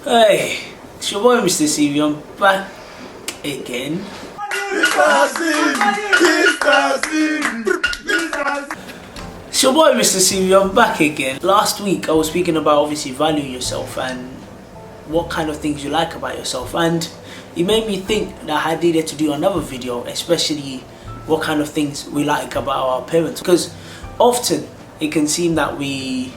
Hey, it's your boy MrCV. I'm back again. It's your boy MrCV. I'm back again. Last week I was speaking about obviously valuing yourself and what kind of things you like about yourself, and it made me think that I needed to do another video, especially what kind of things we like about our parents, because often it can seem that we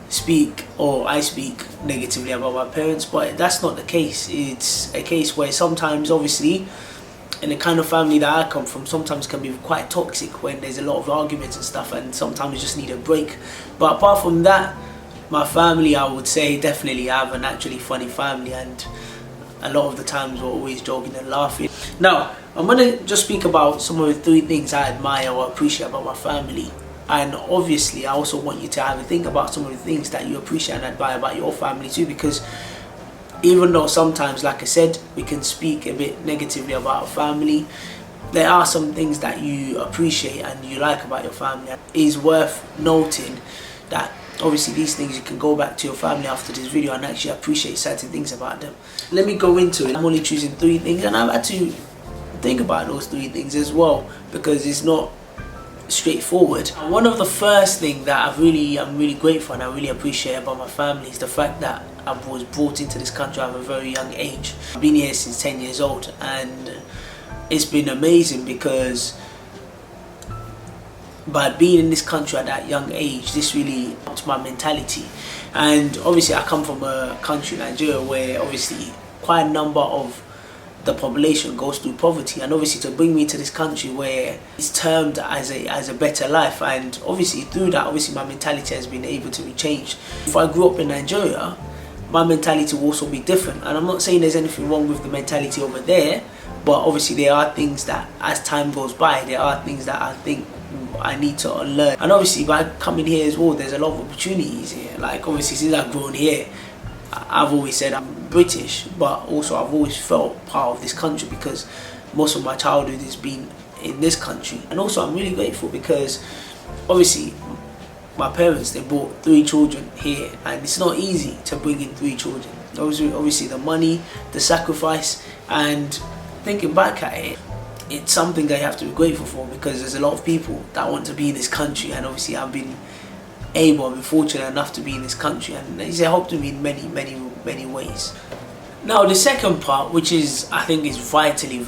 speak, or I speak negatively about my parents, but that's not the case. It's a case where sometimes, obviously, in the kind of family that I come from, sometimes can be quite toxic when there's a lot of arguments and stuff, and sometimes you just need a break. But apart from that, my family, I would say, definitely have an actually funny family, and a lot of the times we're always joking and laughing. Now, I'm gonna just speak about some of the 3 things I admire or appreciate about my family. And obviously, I also want you to have a think about some of the things that you appreciate and admire about your family too, because even though sometimes, like I said, we can speak a bit negatively about our family, there are some things that you appreciate and you like about your family. It is worth noting that obviously these things you can go back to your family after this video and actually appreciate certain things about them. Let me go into it. I'm only choosing 3 things, and I've had to think about those 3 things as well, because it's not straightforward. One of the first things that I'm really grateful and I really appreciate about my family is the fact that I was brought into this country at a very young age. I've been here since 10 years old, and it's been amazing because by being in this country at that young age, this really helped my mentality. And obviously I come from a country, Nigeria, where obviously quite a number of the population goes through poverty, and obviously to bring me to this country where it's termed as a better life, and obviously through that, obviously my mentality has been able to be changed. If I grew up in Nigeria, my mentality will also be different, and I'm not saying there's anything wrong with the mentality over there, but obviously there are things that as time goes by, there are things that I think I need to unlearn. And obviously by coming here as well, there's a lot of opportunities here. Like obviously since I've grown here, I've always said I'm British, but also I've always felt part of this country because most of my childhood has been in this country. And also I'm really grateful because obviously my parents, they brought 3 children here, and it's not easy to bring in 3 children. Obviously the money, the sacrifice, and thinking back at it, it's something that you have to be grateful for, because there's a lot of people that want to be in this country, and obviously I've been fortunate enough to be in this country, and it's helped me in many ways. Now the second part, which is I think is vitally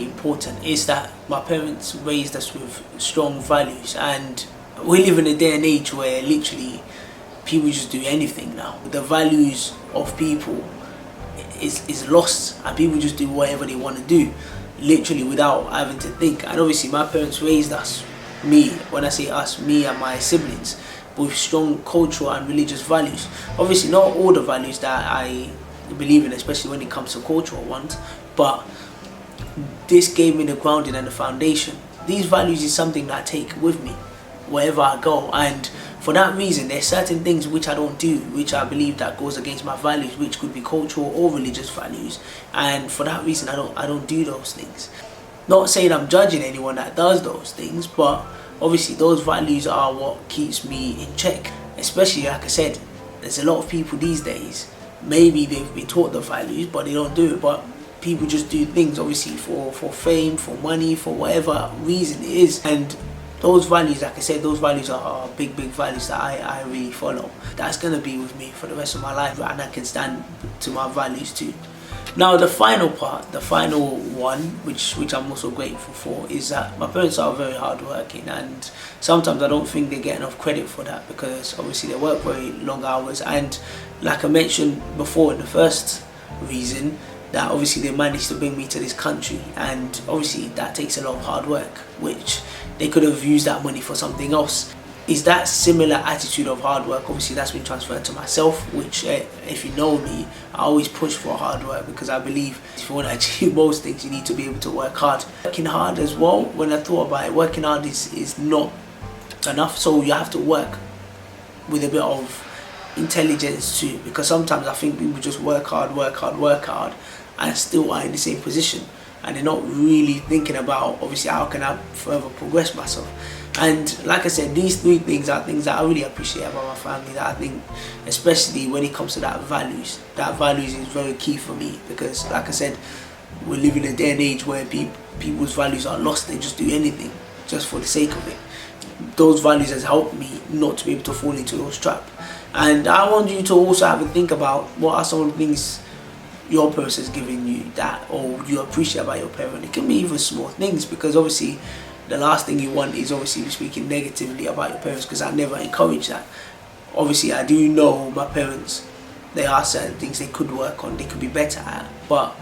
important, is that my parents raised us with strong values, and we live in a day and age where literally people just do anything now. The values of people is lost, and people just do whatever they want to do, literally without having to think. And obviously my parents raised us, when I say us, me and my siblings, with strong cultural and religious values. Obviously not all the values that I believe in, especially when it comes to cultural ones, but this gave me the grounding and the foundation. These values is something that I take with me wherever I go, and for that reason there's certain things which I don't do, which I believe that goes against my values, which could be cultural or religious values, and for that reason I don't do those things. Not saying I'm judging anyone that does those things, but obviously those values are what keeps me in check. Especially, like I said, there's a lot of people these days, maybe they've been taught the values but they don't do it, but people just do things obviously for fame, for money, for whatever reason it is. And those values, like I said, those values are big values that I really follow. That's gonna be with me for the rest of my life, and I can stand to my values too. Now the final part, the final one, which I'm also grateful for, is that my parents are very hardworking, and sometimes I don't think they get enough credit for that, because obviously they work very long hours, and like I mentioned before in the first reason, that obviously they managed to bring me to this country, and obviously that takes a lot of hard work, which they could have used that money for something else. Is that similar attitude of hard work, obviously that's been transferred to myself, which if you know me, I always push for hard work, because I believe if you want to achieve most things, you need to be able to work hard. Working hard as well, when I thought about it, working hard is not enough, so you have to work with a bit of intelligence too, because sometimes I think people just work hard, and still are in the same position, and they're not really thinking about obviously how can I further progress myself. And like I said, these 3 things are things that I really appreciate about my family, that I think, especially when it comes to that values is very key for me, because like I said, we live in a day and age where people's values are lost. They just do anything just for the sake of it. Those values has helped me not to be able to fall into those traps. And I want you to also have a think about what are some of the things your parents has given you that, or you appreciate about your parent. It can be even small things, because obviously the last thing you want is obviously speaking negatively about your parents, because I never encourage that. Obviously I do know my parents, there are certain things they could work on, they could be better at, but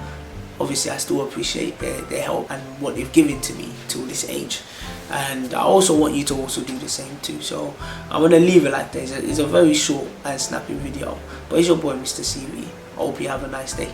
obviously I still appreciate their help and what they've given to me till this age. And I also want you to also do the same too. So I'm going to leave it like this. It's a very short and snappy video, but it's your boy Mr. CV. I hope you have a nice day.